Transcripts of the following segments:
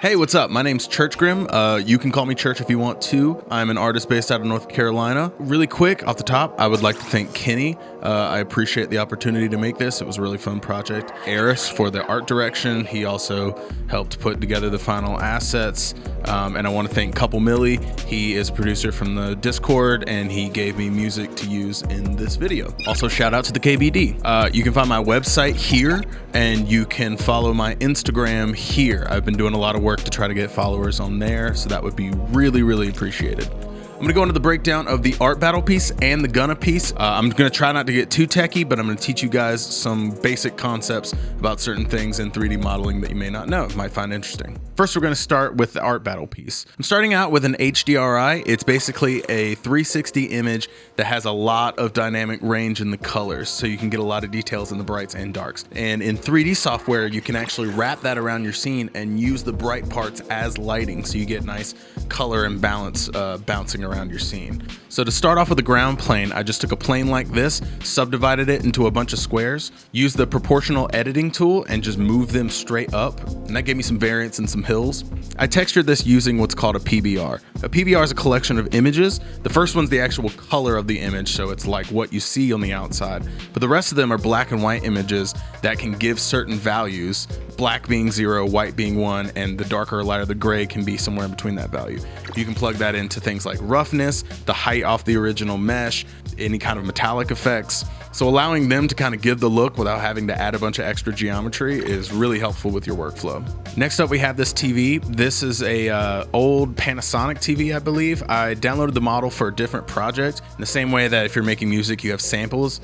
Hey, what's up? My name's Church Grim. You can call me Church if you want to. I'm an artist based out of North Carolina. Really quick, off the top, I would like to thank Kenny. I appreciate the opportunity to make this. It was a really fun project. Eris for the art direction. He also helped put together the final assets. And I want to thank Couple Millie. He is a producer from the Discord, and he gave me music to use in this video. Also, shout out to the KBD. You can find my website here, and you can follow my Instagram here. I've been doing a lot of work to try to get followers on there, so that would be really, really appreciated. I'm gonna go into the breakdown of the art battle piece and the Gunna piece. I'm gonna try not to get too techie, but I'm gonna teach you guys some basic concepts about certain things in 3D modeling that you may not know, might find interesting. First, we're gonna start with the art battle piece. I'm starting out with an HDRI. It's basically a 360 image that has a lot of dynamic range in the colors, so you can get a lot of details in the brights and darks. And in 3D software, you can actually wrap that around your scene and use the bright parts as lighting, so you get nice color and balance bouncing around your scene. So to start off with a ground plane, I just took a plane like this, subdivided it into a bunch of squares, used the proportional editing tool, and just moved them straight up. And that gave me some variance and some hills. I textured this using what's called a PBR. A PBR is a collection of images. The first one's the actual color of the image, so it's like what you see on the outside. But the rest of them are black and white images that can give certain values, black being 0, white being 1, and the darker or lighter the gray can be somewhere in between that value. You can plug that into things like roughness, the height off the original mesh, any kind of metallic effects. So allowing them to kind of give the look without having to add a bunch of extra geometry is really helpful with your workflow. Next up, we have this TV. This is a old Panasonic TV, I believe. I downloaded the model for a different project. In the same way that if you're making music, you have samples,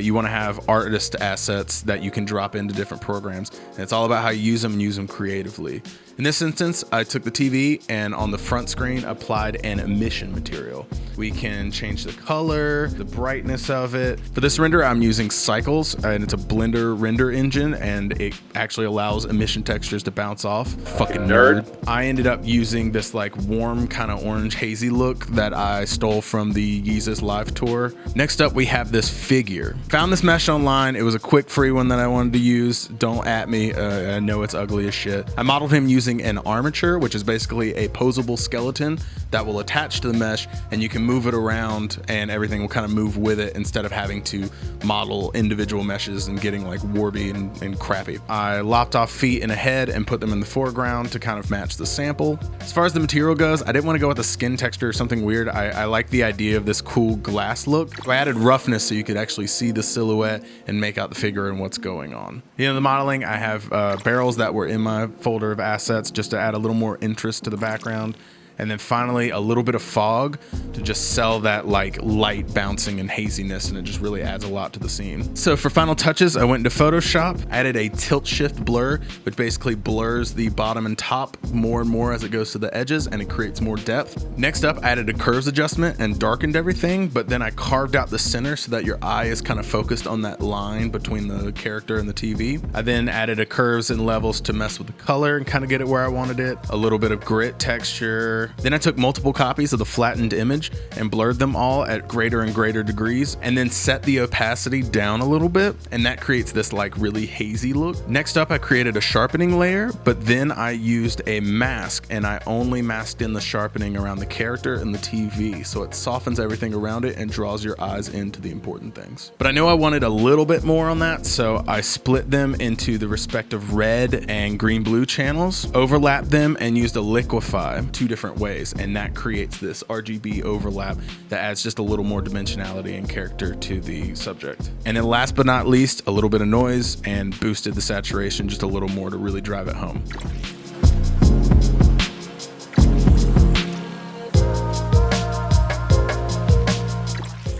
you want to have artist assets that you can drop into different programs. And it's all about how you use them and use them creatively. In this instance, I took the TV and on the front screen applied an emission material. We can change the color, the brightness of it. For this render, I'm using Cycles, and it's a Blender render engine, and it actually allows emission textures to bounce off. Fucking nerd. I ended up using this like warm kind of orange hazy look that I stole from the Yeezus live tour. Next up, we have this figure. Found this mesh online. It was a quick free one that I wanted to use. Don't at me. I know it's ugly as shit. I modeled him using an armature, which is basically a posable skeleton that will attach to the mesh, and you can move it around and everything will kind of move with it instead of having to model individual meshes and getting like warby and crappy. I lopped off feet and a head and put them in the foreground to kind of match the sample. As far as the material goes, I didn't want to go with a skin texture or something weird. I like the idea of this cool glass look. So I added roughness so you could actually see the silhouette and make out the figure and what's going on. You know, the modeling, I have barrels that were in my folder of assets just to add a little more interest to the background. And then finally a little bit of fog to just sell that like light bouncing and haziness, and it just really adds a lot to the scene. So for final touches, I went into Photoshop, added a tilt shift blur, which basically blurs the bottom and top more and more as it goes to the edges, and it creates more depth. Next up, I added a curves adjustment and darkened everything, but then I carved out the center so that your eye is kind of focused on that line between the character and the TV. I then added a curves and levels to mess with the color and kind of get it where I wanted it. A little bit of grit texture. Then I took multiple copies of the flattened image and blurred them all at greater and greater degrees, and then set the opacity down a little bit, and that creates this like really hazy look. Next up, I created a sharpening layer, but then I used a mask, and I only masked in the sharpening around the character and the TV, so it softens everything around it and draws your eyes into the important things. But I know I wanted a little bit more on that, so I split them into the respective red and green-blue channels, overlapped them, and used a liquefy 2 different ways, and that creates this RGB overlap that adds just a little more dimensionality and character to the subject. And then last but not least, a little bit of noise and boosted the saturation just a little more to really drive it home.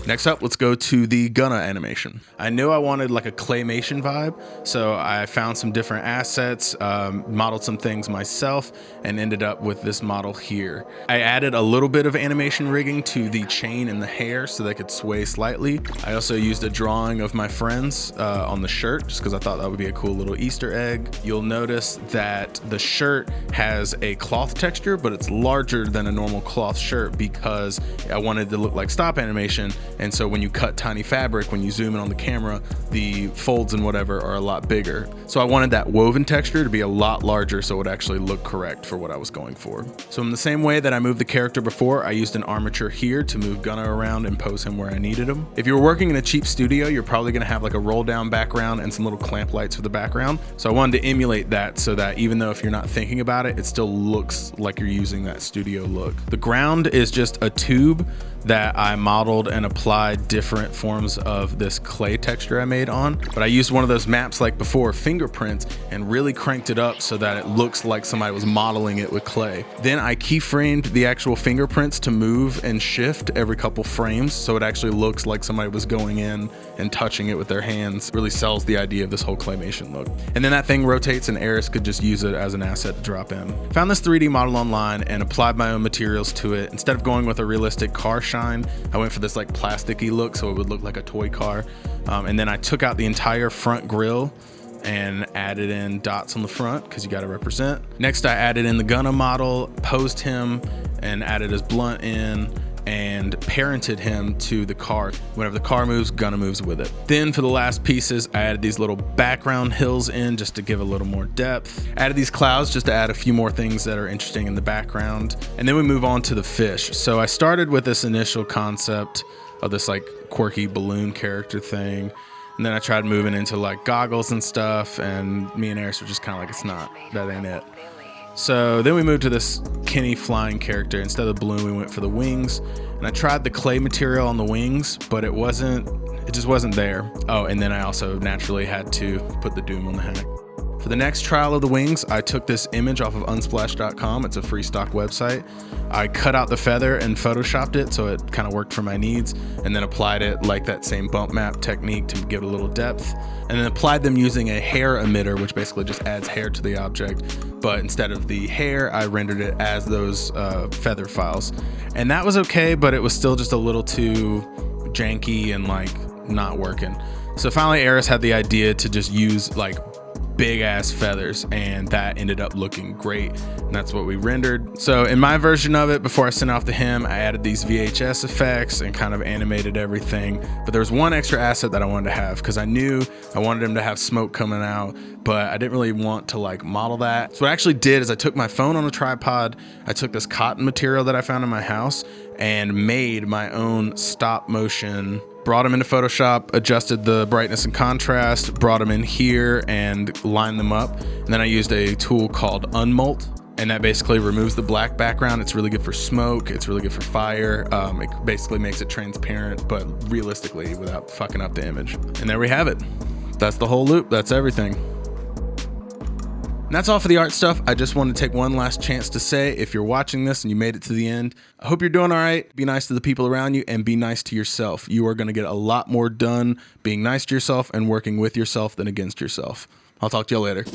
Next up, let's go to the Gunna animation. I knew I wanted like a claymation vibe, so I found some different assets, modeled some things myself, and ended up with this model here. I added a little bit of animation rigging to the chain and the hair so they could sway slightly. I also used a drawing of my friends on the shirt, just because I thought that would be a cool little Easter egg. You'll notice that the shirt has a cloth texture, but it's larger than a normal cloth shirt because I wanted to look like stop animation, And so when you cut tiny fabric, when you zoom in on the camera, the folds and whatever are a lot bigger. So I wanted that woven texture to be a lot larger so it would actually look correct for what I was going for. So in the same way that I moved the character before, I used an armature here to move Gunnar around and pose him where I needed him. If you were working in a cheap studio, you're probably gonna have like a roll down background and some little clamp lights for the background. So I wanted to emulate that so that even though if you're not thinking about it, it still looks like you're using that studio look. The ground is just a tube that I modeled and applied different forms of this clay texture I made on, but I used one of those maps like before, fingerprints, and really cranked it up so that it looks like somebody was modeling it with clay. Then I keyframed the actual fingerprints to move and shift every couple frames so it actually looks like somebody was going in and touching it with their hands. Really sells the idea of this whole claymation look. And then that thing rotates and Eris could just use it as an asset to drop in. Found this 3D model online and applied my own materials to it. Instead of going with a realistic car shine, I went for this like plasticky look so it would look like a toy car. And then I took out the entire front grille and added in dots on the front because you got to represent. Next, I added in the Gunna model, posed him and added his blunt in and parented him to the car. Whenever the car moves, Gunna moves with it. Then for the last pieces, I added these little background hills in just to give a little more depth. Added these clouds just to add a few more things that are interesting in the background. And then we move on to the fish. So I started with this initial concept of this like quirky balloon character thing. And then I tried moving into like goggles and stuff, and me and Eris were just kind of like, it's not, that ain't it. So then we moved to this Kenny flying character. Instead of the balloon, we went for the wings. And I tried the clay material on the wings, but it just wasn't there. Oh, and then I also naturally had to put the doom on the hack. For the next trial of the wings, I took this image off of unsplash.com. It's a free stock website. I cut out the feather and photoshopped it so it kind of worked for my needs, and then applied it like that same bump map technique to give it a little depth, and then applied them using a hair emitter, which basically just adds hair to the object. But instead of the hair, I rendered it as those feather files. And that was okay, but it was still just a little too janky and like not working. So finally Eris had the idea to just use like big ass feathers, and that ended up looking great, and that's what we rendered. So in my version of it, before I sent off to him, I added these VHS effects and kind of animated everything. But there was one extra asset that I wanted to have because I knew I wanted him to have smoke coming out, but I didn't really want to like model that. So what I actually did is I took my phone on a tripod, I took this cotton material that I found in my house and made my own stop motion, brought them into Photoshop, adjusted the brightness and contrast, brought them in here and lined them up. And then I used a tool called Unmult, and that basically removes the black background. It's really good for smoke. It's really good for fire. It basically makes it transparent, but realistically without fucking up the image. And there we have it. That's the whole loop. That's everything. And that's all for the art stuff. I just want to take one last chance to say, if you're watching this and you made it to the end, I hope you're doing all right. Be nice to the people around you and be nice to yourself. You are going to get a lot more done being nice to yourself and working with yourself than against yourself. I'll talk to y'all later.